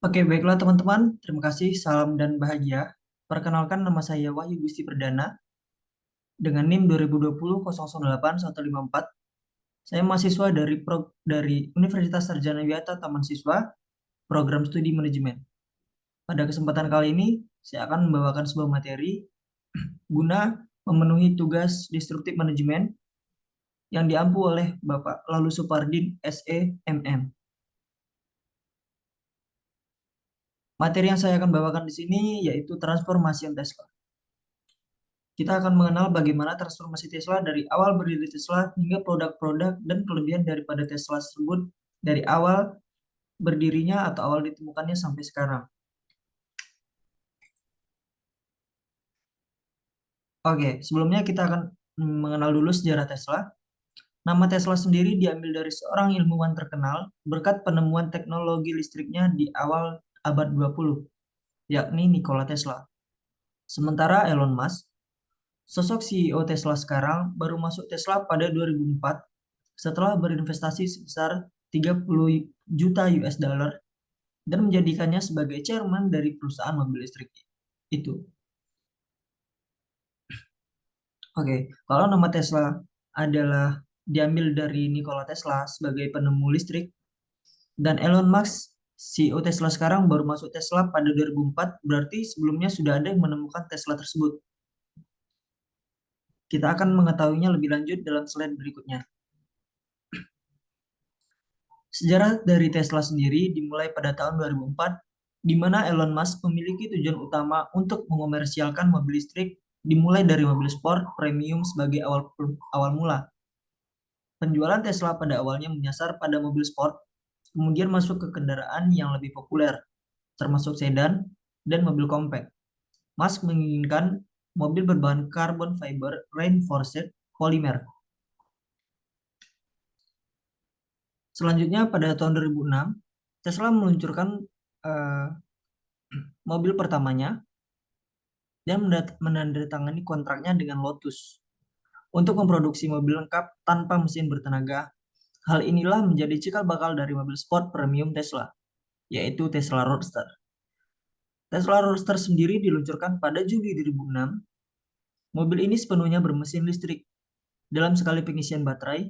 Oke, baiklah teman-teman. Terima kasih, salam dan bahagia. Perkenalkan nama saya Wahyu Gusti Perdana dengan NIM 2020 008154. Saya mahasiswa dari Universitas Sarjana Wiyata Taman Siswa, Program Studi Manajemen. Pada kesempatan kali ini, saya akan membawakan sebuah materi guna memenuhi tugas Destruktif Manajemen yang diampu oleh Bapak Lalu Supardin, SE, MM. Materi yang saya akan bawakan di sini yaitu transformasi Tesla. Kita akan mengenal bagaimana transformasi Tesla dari awal berdiri Tesla hingga produk-produk dan kelebihan daripada Tesla tersebut dari awal berdirinya atau awal ditemukannya sampai sekarang. Oke, sebelumnya kita akan mengenal dulu sejarah Tesla. Nama Tesla sendiri diambil dari seorang ilmuwan terkenal berkat penemuan teknologi listriknya di awal abad 20, yakni Nikola Tesla. Sementara Elon Musk, sosok CEO Tesla sekarang, baru masuk Tesla pada 2004 setelah berinvestasi sebesar 30 juta US dollar dan menjadikannya sebagai chairman dari perusahaan mobil listrik itu. Oke, kalau nama Tesla adalah diambil dari Nikola Tesla sebagai penemu listrik dan Elon Musk CEO Tesla sekarang baru masuk Tesla pada 2004, berarti sebelumnya sudah ada yang menemukan Tesla tersebut. Kita akan mengetahuinya lebih lanjut dalam slide berikutnya. Sejarah dari Tesla sendiri dimulai pada tahun 2004, di mana Elon Musk memiliki tujuan utama untuk mengomersialkan mobil listrik dimulai dari mobil sport premium sebagai awal mula. Penjualan Tesla pada awalnya menyasar pada mobil sport, kemudian masuk ke kendaraan yang lebih populer, termasuk sedan dan mobil compact. Musk menginginkan mobil berbahan carbon fiber reinforced polymer. Selanjutnya pada tahun 2006, Tesla meluncurkan uh, mobil pertamanya dan menandatangani kontraknya dengan Lotus untuk memproduksi mobil lengkap tanpa mesin bertenaga. Hal inilah menjadi cikal bakal dari mobil sport premium Tesla, yaitu Tesla Roadster. Tesla Roadster sendiri diluncurkan pada Juli 2006. Mobil ini sepenuhnya bermesin listrik. Dalam sekali pengisian baterai,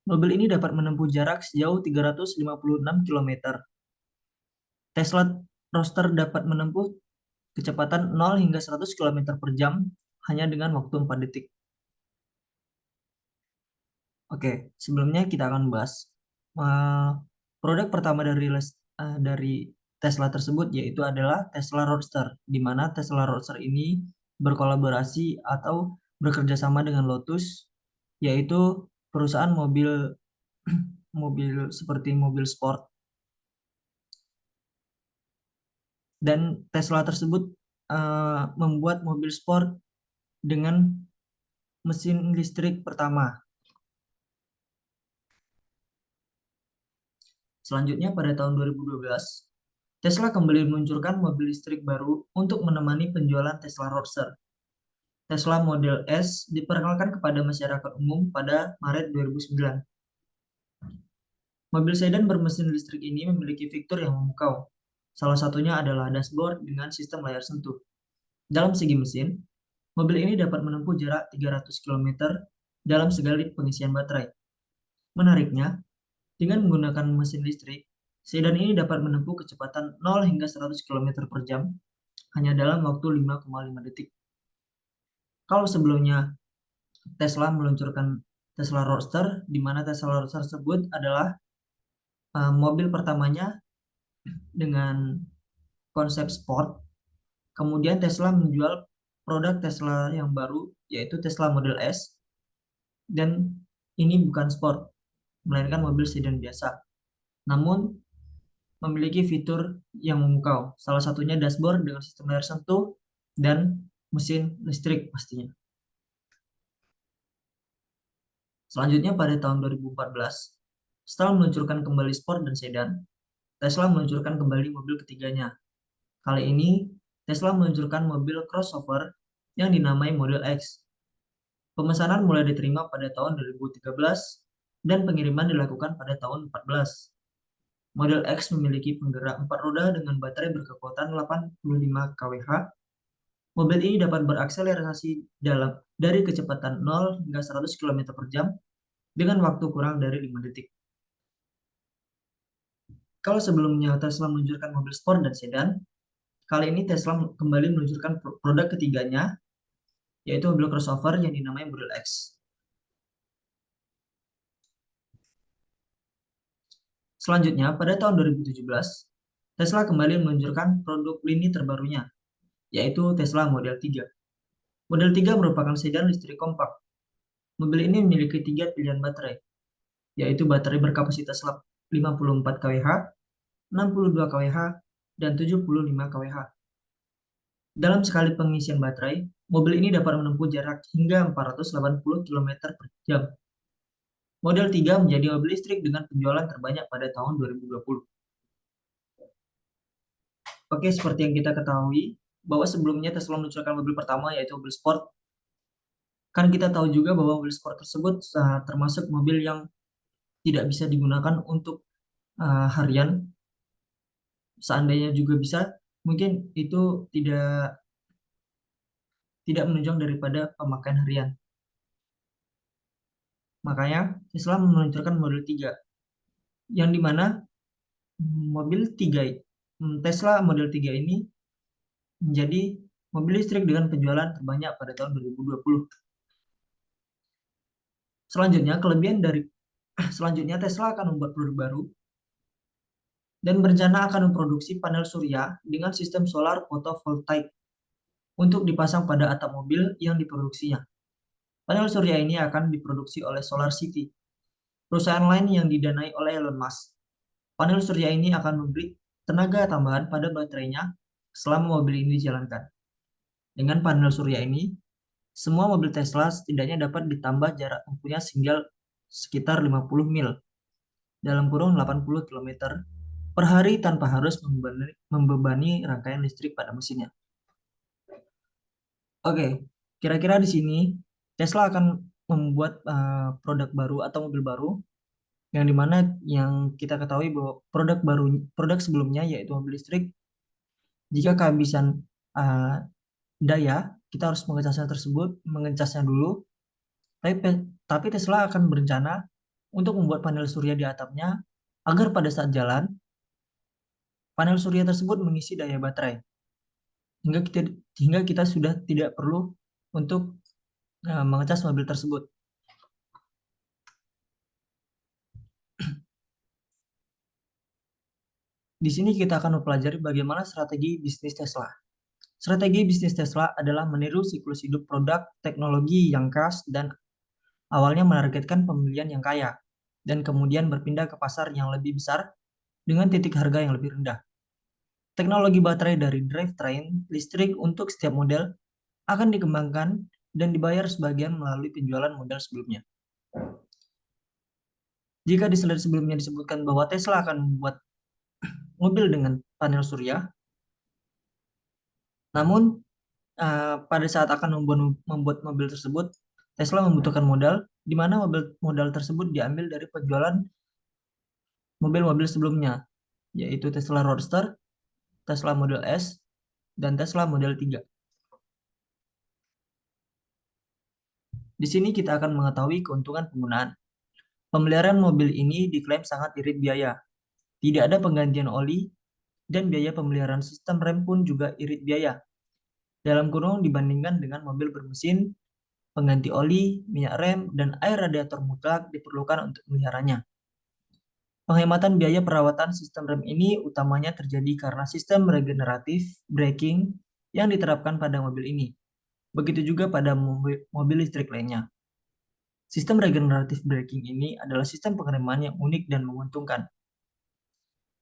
mobil ini dapat menempuh jarak sejauh 356 km. Tesla Roadster dapat menempuh kecepatan 0 hingga 100 km per jam hanya dengan waktu 4 detik. Oke, sebelumnya kita akan bahas produk pertama dari Tesla tersebut, yaitu adalah Tesla Roadster, di mana Tesla Roadster ini berkolaborasi atau bekerja sama dengan Lotus, yaitu perusahaan mobil mobil seperti mobil sport. Dan Tesla tersebut membuat mobil sport dengan mesin listrik pertama. Selanjutnya pada tahun 2012, Tesla kembali meluncurkan mobil listrik baru untuk menemani penjualan Tesla Roadster. Tesla Model S diperkenalkan kepada masyarakat umum pada Maret 2009. Mobil sedan bermesin listrik ini memiliki fitur yang memukau. Salah satunya adalah dashboard dengan sistem layar sentuh. Dalam segi mesin, mobil ini dapat menempuh jarak 300 km dalam sekali pengisian baterai. Menariknya, dengan menggunakan mesin listrik, sedan ini dapat menempuh kecepatan 0 hingga 100 km per jam hanya dalam waktu 5,5 detik. Kalau sebelumnya Tesla meluncurkan Tesla Roadster, di mana Tesla Roadster tersebut adalah mobil pertamanya dengan konsep sport. Kemudian Tesla menjual produk Tesla yang baru, yaitu Tesla Model S, dan ini bukan sport, melainkan mobil sedan biasa. Namun memiliki fitur yang memukau, salah satunya dashboard dengan sistem layar sentuh dan mesin listrik pastinya. Selanjutnya pada tahun 2014, setelah meluncurkan kembali sport dan sedan, Tesla meluncurkan kembali mobil ketiganya. Kali ini, Tesla meluncurkan mobil crossover yang dinamai Model X. Pemesanan mulai diterima pada tahun 2013 dan pengiriman dilakukan pada tahun 2014. Model X memiliki penggerak 4 roda dengan baterai berkekuatan 85 kWh. Mobil ini dapat berakselerasi dari kecepatan 0 hingga 100 km per jam dengan waktu kurang dari 5 detik. Kalau sebelumnya Tesla meluncurkan mobil sport dan sedan, kali ini Tesla kembali meluncurkan produk ketiganya, yaitu mobil crossover yang dinamai Model X. Selanjutnya, pada tahun 2017, Tesla kembali meluncurkan produk lini terbarunya, yaitu Tesla Model 3. Model 3 merupakan sedan listrik kompak. Mobil ini memiliki 3 pilihan baterai, yaitu baterai berkapasitas 54 kWh, 62 kWh, dan 75 kWh. Dalam sekali pengisian baterai, mobil ini dapat menempuh jarak hingga 480 km per jam. Model 3 menjadi mobil listrik dengan penjualan terbanyak pada tahun 2020. Oke, seperti yang kita ketahui, bahwa sebelumnya Tesla meluncurkan mobil pertama yaitu mobil sport. Kan kita tahu juga bahwa mobil sport tersebut termasuk mobil yang tidak bisa digunakan untuk harian. Seandainya juga bisa, mungkin itu tidak menunjang daripada pemakaian harian. Makanya Tesla meluncurkan Model 3, yang dimana Tesla Model 3 ini menjadi mobil listrik dengan penjualan terbanyak pada tahun 2020. Selanjutnya Tesla akan membuat produk baru dan berencana akan memproduksi panel surya dengan sistem solar photovoltaik untuk dipasang pada atap mobil yang diproduksinya. Panel surya ini akan diproduksi oleh Solar City, perusahaan lain yang didanai oleh Elon Musk. Panel surya ini akan memberi tenaga tambahan pada baterainya selama mobil ini dijalankan. Dengan panel surya ini, semua mobil Tesla setidaknya dapat ditambah jarak tempuhnya sekitar 50 mil, dalam kurun 80 km per hari tanpa harus membebani rangkaian listrik pada mesinnya. Oke, kira-kira di sini Tesla akan membuat produk baru atau mobil baru yang dimana yang kita ketahui bahwa produk sebelumnya yaitu mobil listrik, jika kehabisan daya, kita harus mengecasnya dulu. Tapi Tesla akan berencana untuk membuat panel surya di atapnya agar pada saat jalan, panel surya tersebut mengisi daya baterai hingga kita sudah tidak perlu untuk mengecas mobil tersebut. Di sini kita akan mempelajari bagaimana strategi bisnis Tesla. Strategi bisnis Tesla adalah meniru siklus hidup produk teknologi yang khas dan awalnya menargetkan pembelian yang kaya dan kemudian berpindah ke pasar yang lebih besar dengan titik harga yang lebih rendah. Teknologi baterai dari drivetrain listrik untuk setiap model akan dikembangkan dan dibayar sebagian melalui penjualan model sebelumnya. Jika di slide sebelumnya disebutkan bahwa Tesla akan membuat mobil dengan panel surya, namun pada saat akan membuat mobil tersebut, Tesla membutuhkan modal, di mana modal tersebut diambil dari penjualan mobil-mobil sebelumnya, yaitu Tesla Roadster, Tesla Model S, dan Tesla Model 3. Di sini kita akan mengetahui keuntungan penggunaan. Pemeliharaan mobil ini diklaim sangat irit biaya. Tidak ada penggantian oli, dan biaya pemeliharaan sistem rem pun juga irit biaya. Dalam kurung dibandingkan dengan mobil bermesin, pengganti oli, minyak rem, dan air radiator mutlak diperlukan untuk memeliharanya. Penghematan biaya perawatan sistem rem ini utamanya terjadi karena sistem regeneratif braking yang diterapkan pada mobil ini. Begitu juga pada mobil listrik lainnya. Sistem regeneratif braking ini adalah sistem pengereman yang unik dan menguntungkan.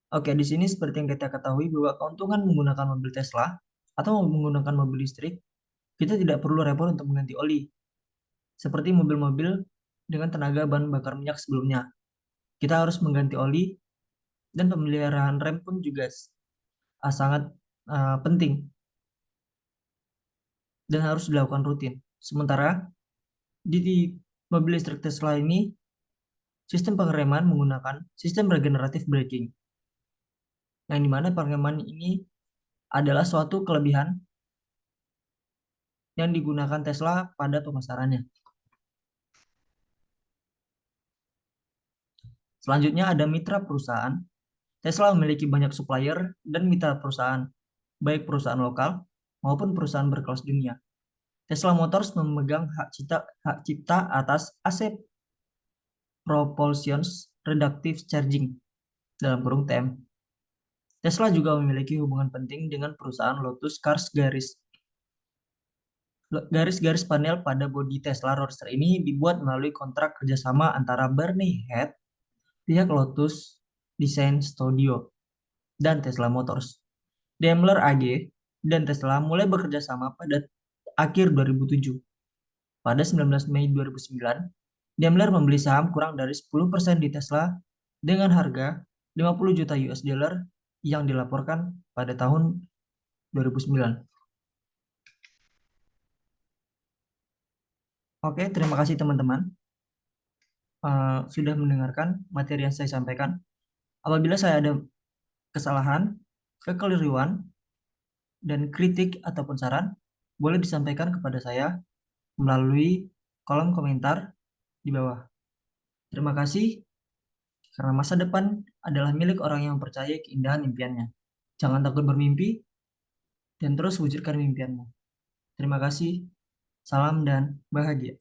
Oke, di sini seperti yang kita ketahui bahwa keuntungan menggunakan mobil Tesla atau menggunakan mobil listrik, kita tidak perlu repot untuk mengganti oli. Seperti mobil-mobil dengan tenaga bahan bakar minyak sebelumnya. Kita harus mengganti oli dan pemeliharaan rem pun juga sangat penting dan harus dilakukan rutin. Sementara di mobil listrik Tesla ini, sistem pengereman menggunakan sistem regeneratif braking. yang dimana pengeman ini adalah suatu kelebihan yang digunakan Tesla pada pemasarannya. Selanjutnya ada mitra perusahaan. Tesla memiliki banyak supplier dan mitra perusahaan, baik perusahaan lokal maupun perusahaan berkelas dunia. Tesla Motors memegang hak cipta atas AC Propulsion Reductive Charging dalam kurung TM. Tesla juga memiliki hubungan penting dengan perusahaan Lotus Cars Garis-garis panel pada bodi Tesla Roadster ini dibuat melalui kontrak kerjasama antara Bernie Head, pihak Lotus Design Studio, dan Tesla Motors. Daimler AG dan Tesla mulai bekerja sama pada akhir 2007. Pada 19 Mei 2009, Daimler membeli saham kurang dari 10% di Tesla dengan harga 50 juta US dollar yang dilaporkan pada tahun 2009. Oke, terima kasih teman-teman sudah mendengarkan materi yang saya sampaikan. Apabila saya ada kesalahan, kekeliruan, dan kritik ataupun saran, boleh disampaikan kepada saya melalui kolom komentar di bawah. Terima kasih, karena masa depan adalah milik orang yang percaya keindahan impiannya. Jangan takut bermimpi, dan terus wujudkan impianmu. Terima kasih, salam dan bahagia.